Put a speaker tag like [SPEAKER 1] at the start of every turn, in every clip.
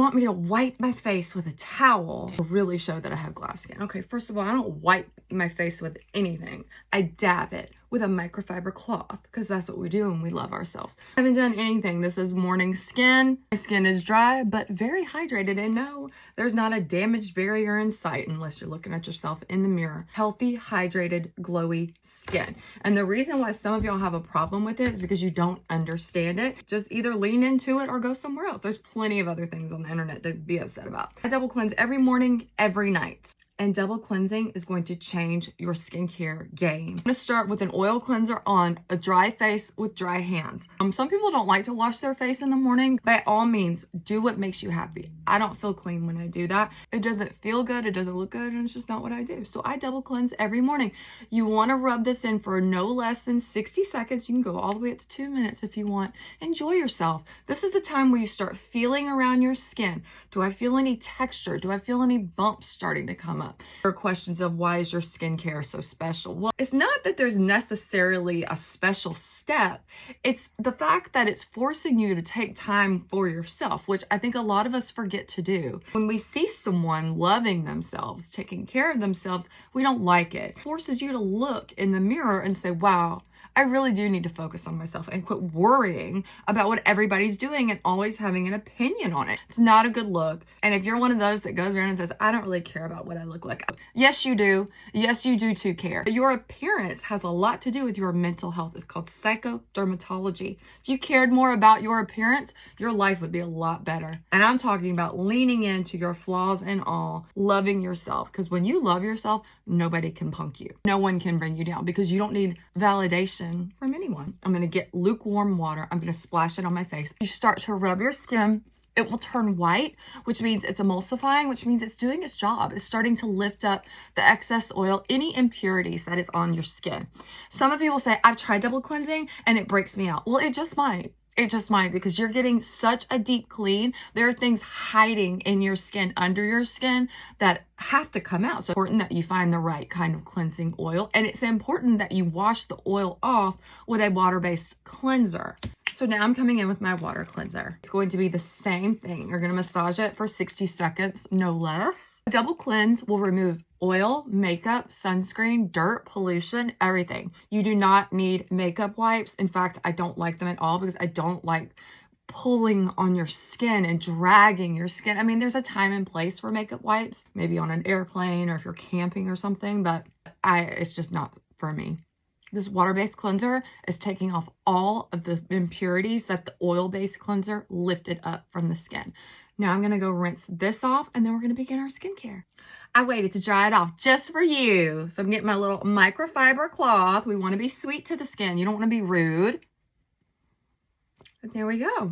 [SPEAKER 1] Want me to wipe my face with a towel to really show that I have glass skin. Okay, first of all, I don't wipe my face with anything. I dab it with a microfiber cloth because that's what we do when we love ourselves. I haven't done anything. This is morning skin. My skin is dry, but very hydrated. And no, there's not a damaged barrier in sight unless you're looking at yourself in the mirror. Healthy, hydrated, glowy skin. And the reason why some of y'all have a problem with it is because you don't understand it. Just either lean into it or go somewhere else. There's plenty of other things on the internet to be upset about. I double cleanse every morning, every night. And double cleansing is going to change your skincare game. I'm gonna start with an oil cleanser on a dry face with dry hands. Some people don't like to wash their face in the morning. By all means, do what makes you happy. I don't feel clean when I do that. It doesn't feel good, it doesn't look good, and it's just not what I do. So I double cleanse every morning. You wanna rub this in for no less than 60 seconds. You can go all the way up to 2 minutes if you want. Enjoy yourself. This is the time where you start feeling around your skin. Do I feel any texture? Do I feel any bumps starting to come up? There are questions of why is your skincare so special? Well, it's not that there's necessarily a special step. It's the fact that it's forcing you to take time for yourself, which I think a lot of us forget to do. When we see someone loving themselves, taking care of themselves, we don't like it. It forces you to look in the mirror and say, wow, I really do need to focus on myself and quit worrying about what everybody's doing and always having an opinion on it. It's not a good look. And if you're one of those that goes around and says, I don't really care about what I look like. Yes, you do. Yes, you do too care. Your appearance has a lot to do with your mental health. It's called psychodermatology. If you cared more about your appearance, your life would be a lot better. And I'm talking about leaning into your flaws and all, loving yourself. Because when you love yourself, nobody can punk you. No one can bring you down because you don't need validation from anyone. I'm going to get lukewarm water. I'm going to splash it on my face. You start to rub your skin. It will turn white, which means it's emulsifying, which means it's doing its job. It's starting to lift up the excess oil, any impurities that is on your skin. Some of you will say, I've tried double cleansing and it breaks me out. Well, it just might. It just might, because you're getting such a deep clean. There are things hiding in your skin, under your skin, that have to come out. So it's important that you find the right kind of cleansing oil. And it's important that you wash the oil off with a water-based cleanser. So now I'm coming in with my water cleanser. It's going to be the same thing. You're going to massage it for 60 seconds, no less. A double cleanse will remove oil, makeup, sunscreen, dirt, pollution, everything. You do not need makeup wipes. In fact, I don't like them at all because I don't like pulling on your skin and dragging your skin. I mean, there's a time and place for makeup wipes, maybe on an airplane or if you're camping or something, but it's just not for me. This water-based cleanser is taking off all of the impurities that the oil-based cleanser lifted up from the skin. Now I'm going to go rinse this off and then we're going to begin our skincare. I waited to dry it off just for you. So I'm getting my little microfiber cloth. We want to be sweet to the skin. You don't want to be rude. But there we go.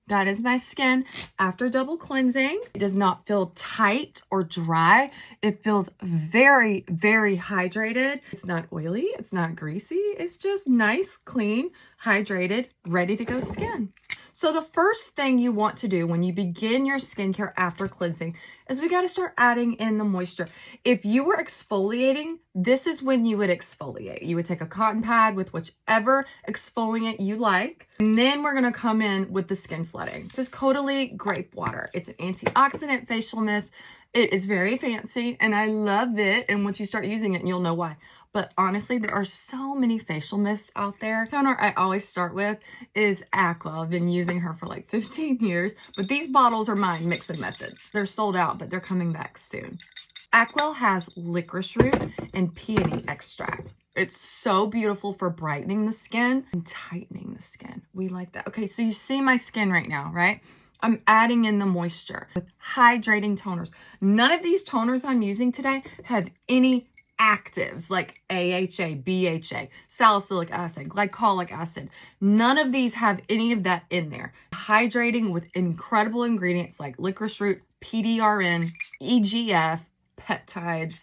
[SPEAKER 1] That is my skin after double cleansing. It does not feel tight or dry. It feels very, very hydrated. It's not oily. It's not greasy. It's just nice, clean, hydrated, ready to go skin. So the first thing you want to do when you begin your skincare after cleansing is we got to start adding in the moisture. If you were exfoliating, this is when you would exfoliate. You would take a cotton pad with whichever exfoliant you like, and then we're going to come in with the skin flooding. This is Caudalie Grape Water. It's an antioxidant facial mist. It is very fancy and I love it. And once you start using it, you'll know why. But honestly, there are so many facial mists out there. The toner I always start with is Aqua. I've been using her for like 15 years, but these bottles are mine, Mixon method. They're sold out, but they're coming back soon. Aqua has licorice root and peony extract. It's so beautiful for brightening the skin and tightening the skin. We like that. Okay, so you see my skin right now, right? I'm adding in the moisture with hydrating toners. None of these toners I'm using today have any actives like AHA, BHA, salicylic acid, glycolic acid. None of these have any of that in there. Hydrating with incredible ingredients like licorice root, PDRN, EGF, peptides.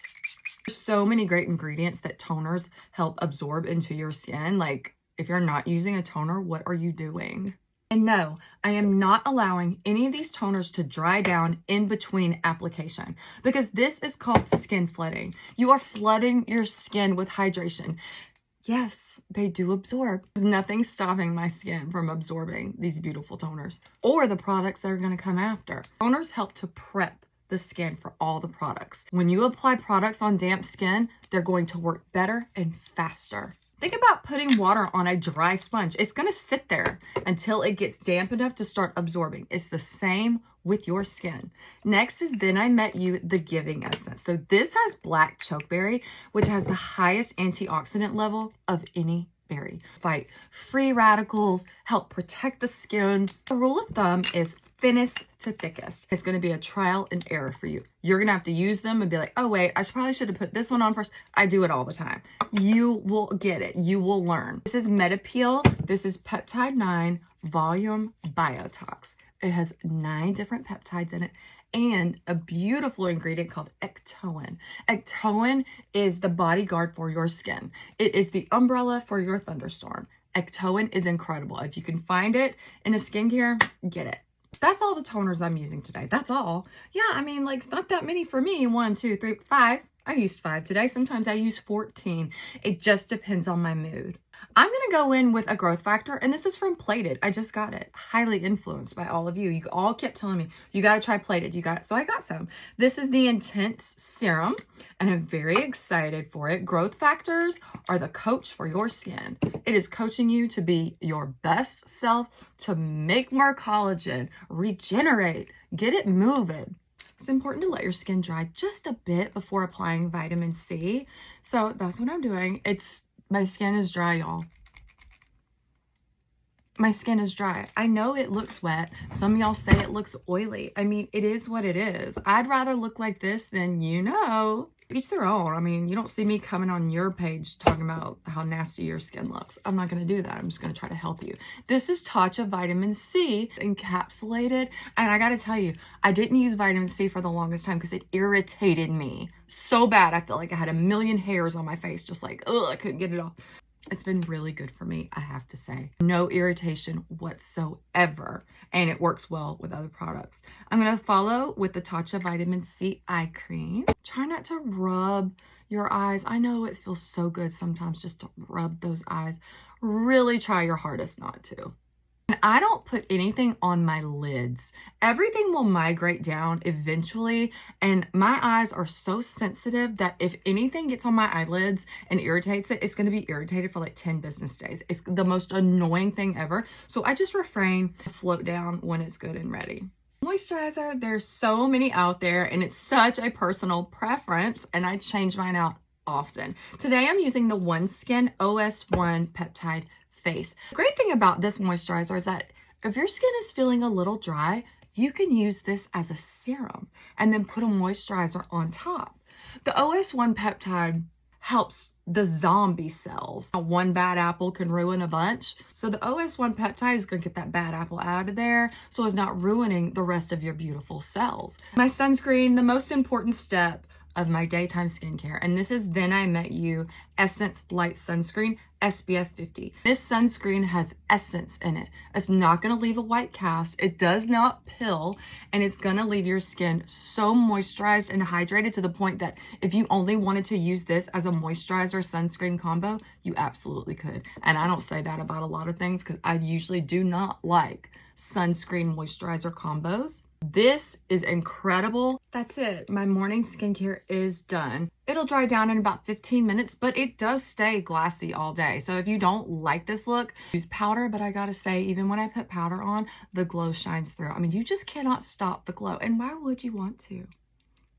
[SPEAKER 1] There's so many great ingredients that toners help absorb into your skin. Like, if you're not using a toner, what are you doing? And no, I am not allowing any of these toners to dry down in between application because this is called skin flooding. You are flooding your skin with hydration. Yes, they do absorb. There's nothing stopping my skin from absorbing these beautiful toners or the products that are going to come after. Toners help to prep the skin for all the products. When you apply products on damp skin, they're going to work better and faster. Think about putting water on a dry sponge. It's going to sit there until it gets damp enough to start absorbing. It's the same with your skin. Next is Then I Met You, the Giving Essence. So this has black chokeberry, which has the highest antioxidant level of any berry. Fight free radicals, help protect the skin. The rule of thumb is thinnest to thickest. It's going to be a trial and error for you. You're going to have to use them and be like, oh wait, I probably should have put this one on first. I do it all the time. You will get it. You will learn. This is Metapeel. This is Peptide 9 Volume Biotox. It has 9 different peptides in it and a beautiful ingredient called ectoin. Ectoin is the bodyguard for your skin. It is the umbrella for your thunderstorm. Ectoin is incredible. If you can find it in a skincare, get it. That's all the toners I'm using today. That's all. Yeah, I mean, like, it's not that many for me. 1, 2, 3, 5. I used 5 today. Sometimes I use 14. It just depends on my mood. I'm going to go in with a growth factor, and this is from Plated. I just got it. Highly influenced by all of you. You all kept telling me, you got to try Plated. You got it. So I got some. This is the Intense Serum, and I'm very excited for it. Growth factors are the coach for your skin. It is coaching you to be your best self, to make more collagen, regenerate, get it moving. It's important to let your skin dry just a bit before applying vitamin C. So that's what I'm doing. My skin is dry, y'all. My skin is dry. I know it looks wet. Some of y'all say it looks oily. I mean, it is what it is. I'd rather look like this than, each their own. I mean, you don't see me coming on your page talking about how nasty your skin looks. I'm not going to do that. I'm just going to try to help you. This is Tatcha Vitamin C encapsulated. And I got to tell you, I didn't use vitamin C for the longest time because it irritated me so bad. I felt like I had a million hairs on my face, just like, ugh, I couldn't get it off. It's been really good for me, I have to say. No irritation whatsoever, and it works well with other products. I'm going to follow with the Tatcha Vitamin C Eye Cream. Try not to rub your eyes. I know it feels so good sometimes just to rub those eyes. Really try your hardest not to. And I don't put anything on my lids. Everything will migrate down eventually, and my eyes are so sensitive that if anything gets on my eyelids and irritates it, it's going to be irritated for like 10 business days. It's the most annoying thing ever. So I just refrain to float down when it's good and ready. Moisturizer, there's so many out there, and it's such a personal preference, and I change mine out often. Today I'm using the OneSkin OS1 Peptide Face. The great thing about this moisturizer is that if your skin is feeling a little dry, you can use this as a serum and then put a moisturizer on top. The OS1 peptide helps the zombie cells. One bad apple can ruin a bunch. So the OS1 peptide is going to get that bad apple out of there so it's not ruining the rest of your beautiful cells. My sunscreen, the most important step of my daytime skincare, and this is Then I Met You Essence Light Sunscreen SPF 50. This sunscreen has essence in it. It's not going to leave a white cast. It does not pill, and it's going to leave your skin so moisturized and hydrated to the point that if you only wanted to use this as a moisturizer sunscreen combo, you absolutely could. And I don't say that about a lot of things because I usually do not like sunscreen moisturizer combos. This is incredible. That's it. My morning skincare is done. It'll dry down in about 15 minutes, but it does stay glassy all day. So if you don't like this look, use powder. But I gotta say, even when I put powder on, the glow shines through. I mean, you just cannot stop the glow. And why would you want to?